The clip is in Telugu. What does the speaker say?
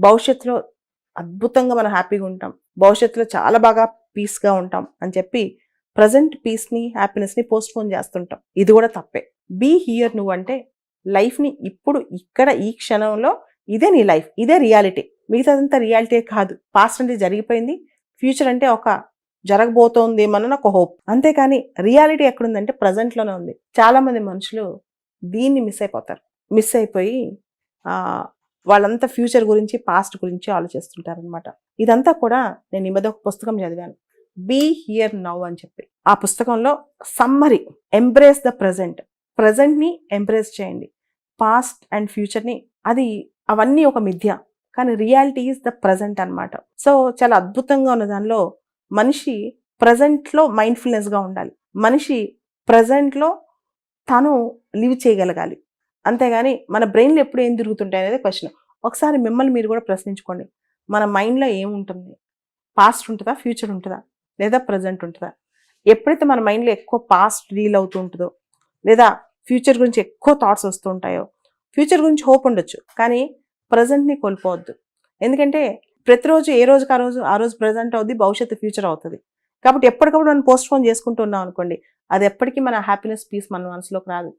భవిష్యత్తులో అద్భుతంగా మనం హ్యాపీగా ఉంటాం, భవిష్యత్తులో చాలా బాగా పీస్గా ఉంటాం అని చెప్పి ప్రజెంట్ పీస్ని హ్యాపీనెస్ని పోస్ట్పోన్ చేస్తుంటాం. ఇది కూడా తప్పే. Be here. నువ్వు అంటే లైఫ్ని ఇప్పుడు ఇక్కడ ఈ క్షణంలో ఇదే నీ లైఫ్, ఇదే రియాలిటీ. మిగతాదంతా రియాలిటీ కాదు. పాస్ట్ అంటే జరిగిపోయింది, ఫ్యూచర్ అంటే ఒక జరగబోతోందేమన్న ఒక హోప్. అంతేకాని రియాలిటీ ఎక్కడుందంటే ప్రజెంట్లోనే ఉంది. చాలామంది మనుషులు దీన్ని మిస్ అయిపోతారు. మిస్ అయిపోయి వాళ్ళంతా ఫ్యూచర్ గురించి పాస్ట్ గురించి ఆలోచిస్తుంటారనమాట. ఇదంతా కూడా నేను ఈ మధ్య ఒక పుస్తకం చదివాను, బీ హియర్ నౌ అని చెప్పి. ఆ పుస్తకంలో సమ్మరీ, ఎంబ్రేస్ ద ప్రజెంట్. ప్రజెంట్ని ఎంబ్రేస్ చేయండి. పాస్ట్ అండ్ ఫ్యూచర్ని అవన్నీ ఒక మిథ్య, కానీ రియాలిటీ ఈజ్ ద ప్రజెంట్ అనమాట. సో చాలా అద్భుతంగా ఉన్న దానిలో మనిషి ప్రజెంట్లో మైండ్ఫుల్నెస్గా ఉండాలి. మనిషి ప్రజెంట్లో తను లివ్ చేయగలగాలి. అంతేగాని మన బ్రెయిన్లో ఎప్పుడు ఏం తిరుగుతుంటాయి అనేది క్వశ్చన్. ఒకసారి మిమ్మల్ని మీరు కూడా ప్రశ్నించుకోండి, మన మైండ్లో ఏముంటుంది? పాస్ట్ ఉంటుందా, ఫ్యూచర్ ఉంటుందా, లేదా ప్రజెంట్ ఉంటుందా? ఎప్పుడైతే మన మైండ్లో ఎక్కువ పాస్ట్ రీల్ అవుతూ ఉంటుందో, లేదా ఫ్యూచర్ గురించి ఎక్కువ థాట్స్ వస్తూ ఉంటాయో, ఫ్యూచర్ గురించి హోప్ ఉండొచ్చు కానీ ప్రజెంట్ని కోల్పోవద్దు. ఎందుకంటే ప్రతిరోజు ఏ రోజుకి ఆ రోజు ప్రజెంట్ అవుద్ది, భవిష్యత్తు ఫ్యూచర్ అవుతుంది. కాబట్టి ఎప్పటికప్పుడు మనం పోస్ట్ పోన్ చేసుకుంటూ ఉన్నాం అనుకోండి, అది ఎప్పటికీ మన హ్యాపీనెస్, పీస్ మన మనసులోకి రాదు.